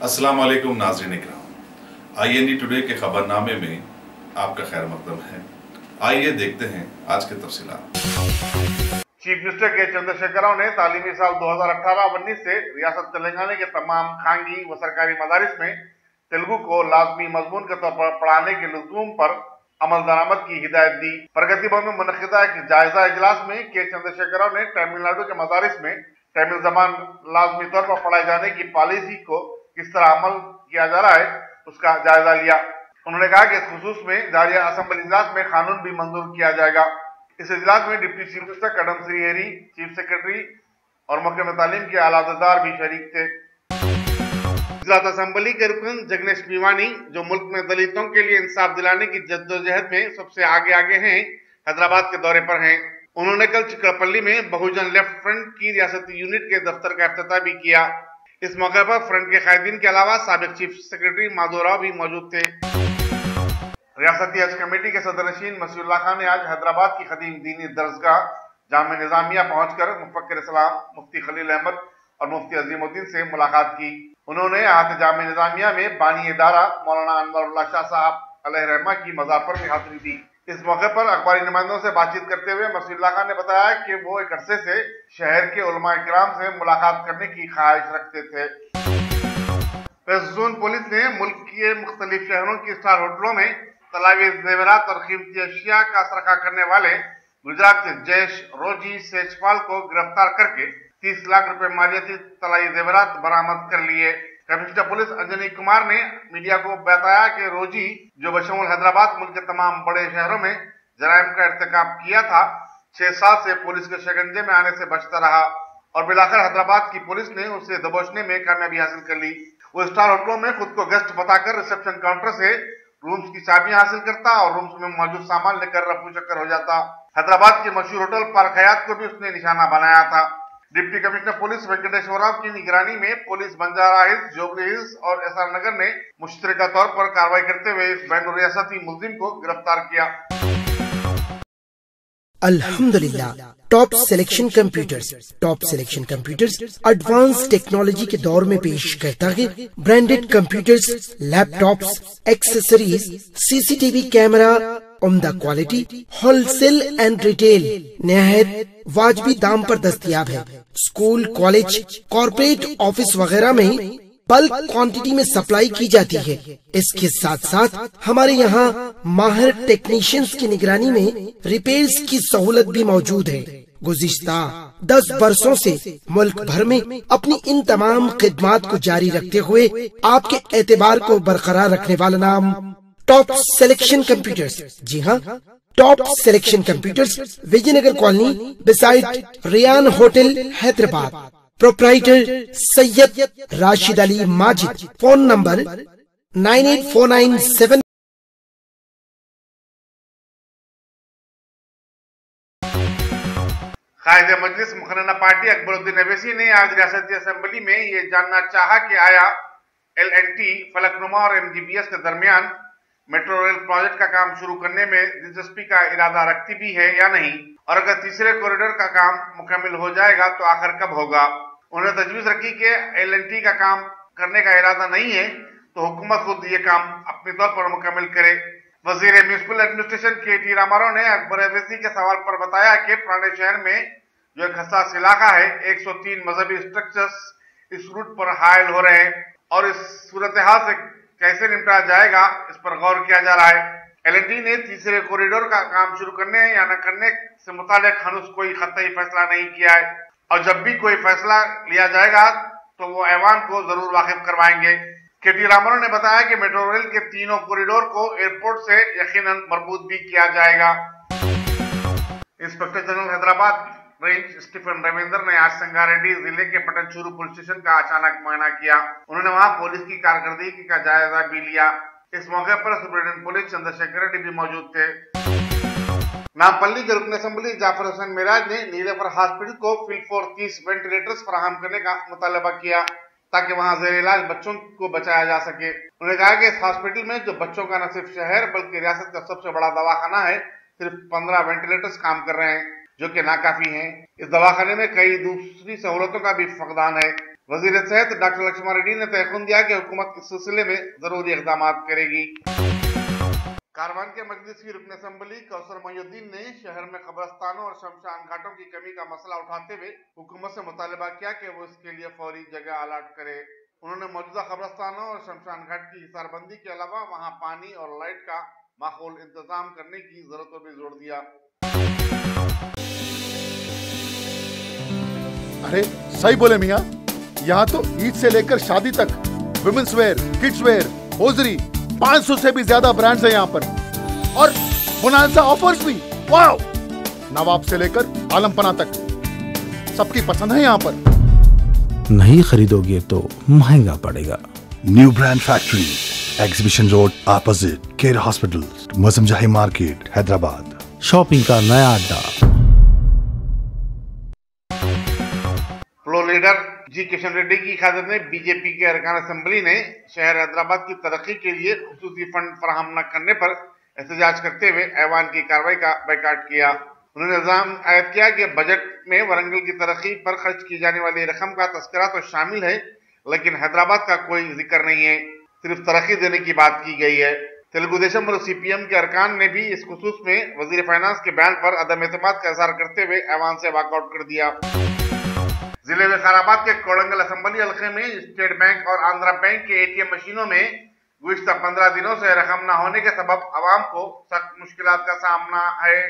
अस्सलाम वालेकुम नाज़रीन इकराम, IND टुडे के खबरनामे में आपका खैर मकदम है। आइए देखते हैं आज के तफसीलात। चीफ मिनिस्टर के चंद्रशेखर राव ने तालीमी साल 2018-19 से रियासत तेलंगाना के तमाम खांगी व सरकारी मदारिस में तेलुगु को लाजमी मजमून के तौर पर पढ़ाने के लज़ूम पर अमल दरामद की हिदायत दी। प्रगति भवन में मुनक़िदा एक जायजा इजलास में के चंद्रशेखर राव ने तमिलनाडु के मदारिस में तमिल जबान लाजमी तौर पर पढ़ाए जाने की पॉलिसी को किस तरह अमल किया जा रहा है उसका जायजा लिया। उन्होंने कहा कि इस खुसूस में जारी असेंबली इजलास में कानून भी मंजूर किया जाएगा। इस इजलास में डिप्टी चीफ मिनिस्टर कदम श्री हेरी, चीफ सेक्रेटरी और महकमे तालीम के आलादार भी शरीक थे। गुजरात असेंबली के रुकन जगनेश भिवानी, जो मुल्क में दलितों के लिए इंसाफ दिलाने की जद्दोजहद में सबसे आगे हैं, हैदराबाद के दौरे पर हैं। उन्होंने कल चिकड़पल्ली में बहुजन लेफ्ट फ्रंट की रियासती यूनिट के दफ्तर का इफ्तिताह भी किया। इस मौके पर फ्रंट के कायदीन के अलावा साबिक चीफ सेक्रेटरी माधोराव भी मौजूद थे। रियासती हज कमेटी के सदर-ए-नशीन मसीउल्लाह खान ने आज हैदराबाद की कदीम दीनी दरसगाह जामे निजामिया पहुंचकर मुफक्किर इस्लाम मुफ्ती खलील अहमद और मुफ्ती अजीमुद्दीन से मुलाकात की। उन्होंने आहत जामे निजामिया में बानी इदारा मौलाना अनवरुल्लाह शाह साहब अलैहि रहमा की मज़ार पर भी हाजिरी दी। इस मौके पर अखबारी नुमाइंदों से बातचीत करते हुए मसीउल्लाह खान ने बताया कि वो एक अरसे से शहर के उलमा इकराम से मुलाकात करने की ख्वाहिश रखते थे। वेस्ट जोन पुलिस ने मुल्क के मुख्तलिफ शहरों की स्टार होटलों में तलावी जेवरात और कीमती अशिया का सरका करने वाले गुजरात के जैश रोजी सेजपाल को गिरफ्तार करके 30 लाख रुपए मालियाती तलाई जेवरात बरामद कर लिए। कमिश्नर पुलिस अंजनी कुमार ने मीडिया को बताया कि रोजी, जो बशमूल हैदराबाद मुल्क के तमाम बड़े शहरों में जराइम का इर्तिकाब किया था, 6 साल से पुलिस के शिकंजे में आने से बचता रहा और बिलाखिर हैदराबाद की पुलिस ने उसे दबोचने में कामयाबी हासिल कर ली। वो स्टार होटलों में खुद को गेस्ट बताकर रिसेप्शन काउंटर से रूम्स की चाबियां हासिल करता और रूम्स में मौजूद सामान लेकर रफू चक्कर हो जाता। हैदराबाद के मशहूर होटल पार्क हयात को भी उसने निशाना बनाया था। Deputy commissioner police Venkateshwar Rao की निगरानी में police Banjara hills, Jubilee hills और एसआर नगर ने मुश्तरका तौर पर कार्रवाई करते हुए इस बैन रियासती मुलजिम को गिरफ्तार किया। अल्हम्दुलिल्लाह, top selection computers advance technology के दौर में पेश करता है branded computers, laptops, accessories, CCTV camera, उम्दा क्वालिटी, होलसेल एंड रिटेल, निहायत वाजबी दाम पर दस्तयाब है। स्कूल, कॉलेज, कॉर्पोरेट ऑफिस वगैरह में बल्क क्वांटिटी में सप्लाई की जाती है। इसके साथ साथ हमारे यहाँ माहिर टेक्नीशियंस की निगरानी में रिपेयर्स की सहूलत भी मौजूद है। गुज़िश्ता 10 बरसों से मुल्क भर में अपनी इन तमाम खिदमात को जारी रखते हुए आपके एतबार को बरकरार रखने वाला नाम टॉप सिलेक्शन कंप्यूटर्स। जी हाँ, top selection computers, Vijayanagar colony beside Riyan hotel, Hyderabad. Proprietor Syed Rashid Ali Majid. Phone number 9849 कायदे मजलिस मुखरना पार्टी अकबरुद्दीन अवैसी ने आज रियासती असेंबली में ये जानना चाहा कि आया LNT, फलकनुमा और MGBS के दरमियान मेट्रो रेल प्रोजेक्ट का काम शुरू करने में दिलचस्पी का इरादा रखती भी है या नहीं, और अगर तीसरे कॉरिडोर का काम मुकम्मल हो जाएगा तो आखिर कब होगा। उन्होंने तजवीज रखी कि LNT का काम करने का इरादा नहीं है तो हुकूमत खुद ये काम अपने तौर पर मुकम्मल करे। वजीर म्यूनिसिपल एडमिनिस्ट्रेशन KT रामाराव ने अकबर अवैसी के सवाल पर बताया कि पुराने शहर में जो एक हसास इलाका है, 103 मजहबी स्ट्रक्चर्स इस रूट पर हायल हो रहे हैं और इस सूरत हाल से कैसे निपटा जाएगा इस पर गौर किया जा रहा है। LNT ने तीसरे कॉरिडोर का काम शुरू करने या न करने से मुताल्लिक हनुस कोई कतई फैसला नहीं किया है और जब भी कोई फैसला लिया जाएगा तो वो ऐवान को जरूर वाकिफ करवाएंगे। KT रामाराव ने बताया कि मेट्रो रेल के तीनों कॉरिडोर को एयरपोर्ट से यकीनन मरबूत भी किया जाएगा। Inspector general Hyderabad range Stephen Ravinder ने आज संगारेड्डी जिले के पटनचूरू पुलिस स्टेशन का अचानक मुआयना किया। उन्होंने वहां पुलिस की कारकर्दगी का जायजा भी लिया। इस मौके पर सुप्रीडेंट पुलिस चंद्रशेखर रेड्डी भी मौजूद थे। नामपल्ली के रुकन असेंबली जाफर हुसैन मिराज ने नीलेफर हॉस्पिटल को फिलफोर 30 वेंटिलेटर्स फराहम करने का मुतालबा किया ताकि वहां जेर इलाज बच्चों को बचाया जा सके। उन्होंने कहा कि इस हॉस्पिटल में जो बच्चों का न सिर्फ शहर बल्कि रियासत का सबसे बड़ा दवाखाना है, सिर्फ 15 वेंटिलेटर्स काम कर रहे हैं, जो कि नाकाफी हैं। इस दवाखाने में कई दूसरी सहूलतों का भी फकदान है। वजीर सेहत डॉक्टर लक्ष्मण रेड्डी ने तयखुन दिया कि हुकूमत इस सिलसिले में जरूरी इक़दाम करेगी। कारवान के मजलिस की रुकन असम्बली कौसर मोहिउद्दीन ने शहर में कब्रिस्तानों और शमशान घाटों की कमी का मसला उठाते हुए हुकूमत से मुतालबा किया कि वो इसके लिए फौरी जगह अलॉट करे। उन्होंने मौजूदा कब्रिस्तानों और शमशान घाट की हिसारबंदी के अलावा वहां पानी और लाइट का माकूल इंतजाम करने की जरूरत पर भी जोर दिया। अरे सही बोले मियाँ, यहाँ तो ईद से लेकर शादी तक women's wear, kids wear, hosiery 500 से भी ज्यादा ब्रांड्स हैं यहाँ पर, और बोनांजा ऑफर्स भी। वाओ! नवाब से लेकर आलमपना तक सबकी पसंद है यहाँ पर। नहीं खरीदोगे तो महंगा पड़ेगा। New brand factory, exhibition road opposite care hospital, Moazzam Jahi market, Hyderabad. Shopping का नया अड्डा। Floor leader G Kishan Reddy की क़यादत में बीजेपी के अरकान असेंबली ने शहर हैदराबाद की तरक्की के लिए खुसूसी फंड फराहम न करने पर एहतजाज करते हुए ऐवान की कार्रवाई का बायकाट किया। उन्होंने इल्जाम आयद किया कि बजट में वरंगल की तरक्की पर खर्च की जाने वाली रकम का तस्करा तो शामिल है, लेकिन हैदराबाद का कोई जिक्र नहीं है, सिर्फ तरक्की देने की बात की गई है। तेलुगु देशम और सीपीएम के अरकान ने भी इस खुसूस में वजीर फाइनेंस के बयान पर अदम एतमाद का इज़हार करते हुए ऐवान से वॉकआउट कर दिया। जिले विकाराबाद के कोड़ंगल असेंबली हल्के में स्टेट बैंक और आंध्रा बैंक के एटीएम मशीनों में गुज़िश्ता 15 दिनों से रकम न होने के सबब आवाम को सख्त मुश्किलात का सामना है।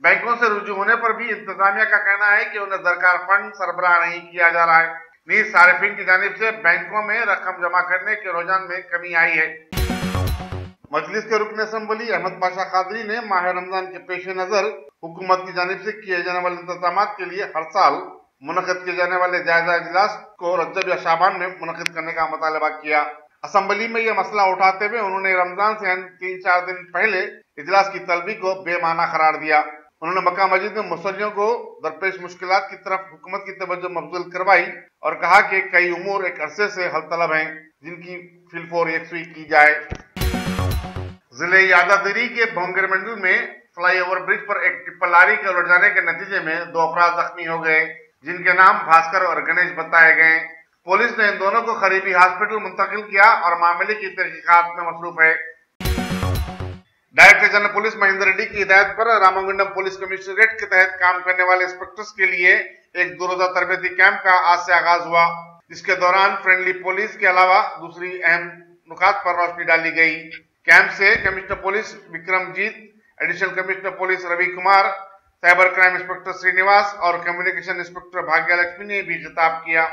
बैंकों से रुजू होने पर भी इंतजामिया का कहना है कि उन्हें दरकार फंड सरबराह नहीं किया जा रहा है। नीज सारिफिन की जानिब से बैंकों में रकम जमा करने के रुझान में कमी आई है। मजलिस के रुकन असेंबली अहमद पाशा कादरी ने माह रमजान के पेश नजर हुकूमत की जानिब से किए जाने वाले इंतजाम के लिए हर साल मुनक़िद किए जाने वाले जायजा इजलास को रजब या शाबान में मुनक़िद करने का मुतालबा किया। असेंबली में यह मसला उठाते हुए उन्होंने रमजान से 3-4 दिन पहले इजलास की तलबी को बेमाना करार दिया। उन्होंने मक्का मस्जिद में मुसल्लियों को दरपेश मुश्किलात की तरफ हुकूमत की तवज्जो मबज़ूल करवाई और कहा कि कई उमूर एक अरसे से हल तलब हैं, जिनकी फिलफौर यकसुई की जाए। जिले यादादिरी के भोंगर मंडल में फ्लाईओवर ब्रिज पर एक ट्रिपल लारी के उलट जाने के नतीजे में 2 अफराद जख्मी हो गए, जिनके नाम भास्कर और गणेश बताए गए। पुलिस ने इन दोनों को करीबी हॉस्पिटल मुंतकिल किया और मामले की तहकीकात में मसरूफ है। Director general police Mahendra Reddy की हिदायत पर रामगुंडम पुलिस कमिश्नरेट के तहत काम करने वाले इंस्पेक्टर्स के लिए एक 2 रोजा तरबेती कैंप का आज से आगाज हुआ, जिसके दौरान फ्रेंडली पुलिस के अलावा दूसरी अहम नुकात पर रोशनी डाली गई। कैंप से commissioner police Vikramjeet, additional commissioner police Ravi Kumar, cyber crime inspector Srinivas और कम्युनिकेशन इंस्पेक्टर भाग्य लक्ष्मी ने भी खिताब किया।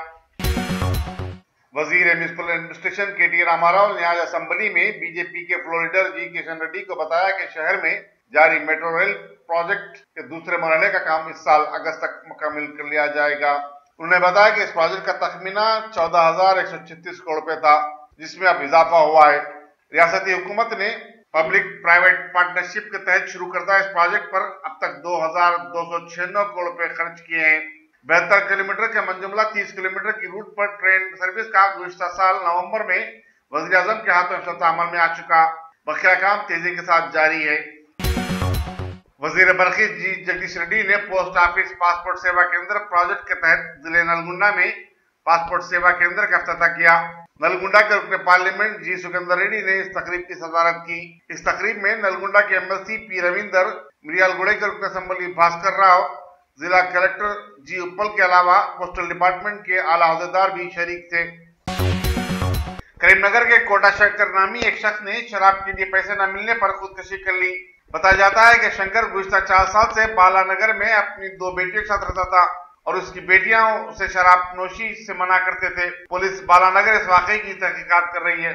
वजीर म्युनिसिपल एडमिनिस्ट्रेशन के.टी. रामाराव ने आज असेंबली में बीजेपी के floor leader G Kishan Reddy को बताया कि शहर में जारी मेट्रो रेल प्रोजेक्ट के दूसरे मरहले का काम इस साल अगस्त तक मुकम्मल कर लिया जाएगा। उन्होंने बताया कि इस प्रोजेक्ट का तखमीना 14,136 करोड़ रुपए था, जिसमें अब इजाफा हुआ है। रियासती हुकूमत ने पब्लिक प्राइवेट पार्टनरशिप के तहत शुरू करता इस प्रोजेक्ट पर अब तक 2,296 करोड़ रुपए खर्च किए हैं। 72 किलोमीटर के मंजुमला 30 किलोमीटर की रूट पर ट्रेन सर्विस का गुज़िश्ता साल नवंबर में वज़ीर आज़म के हाथों इफ्तिताह अमल में आ चुका। बकाया काम तेजी के साथ जारी है। वजीर बरखी जी जगदीश रेड्डी ने पोस्ट ऑफिस पासपोर्ट सेवा केंद्र प्रोजेक्ट के तहत जिले नलगुंडा में पासपोर्ट सेवा केंद्र का इफ्तिताह किया। नलगुंडा के रुकने पार्लियामेंट जी सुगंधर रेड्डी ने इस तकरीब की सदारत की। इस तकरीब में नलगुंडा के एमएलसी पी रविंदर, मिरियालगुड़े के रुकने असेंबली भास्कर राव, जिला कलेक्टर जी उप्पल के अलावा पोस्टल डिपार्टमेंट के आला अहदेदार भी शरीक थे। करीमनगर के कोटा शंकर नामी एक शख्स ने शराब के लिए पैसे न मिलने पर खुदकशी कर ली। बताया जाता है कि शंकर गुज़िश्ता 4 साल से बालानगर में अपनी 2 बेटियों के साथ रहता था और उसकी बेटियां उसे शराब नोशी से मना करते थे। पुलिस बालानगर इस वाकये की तहकीकात कर रही है।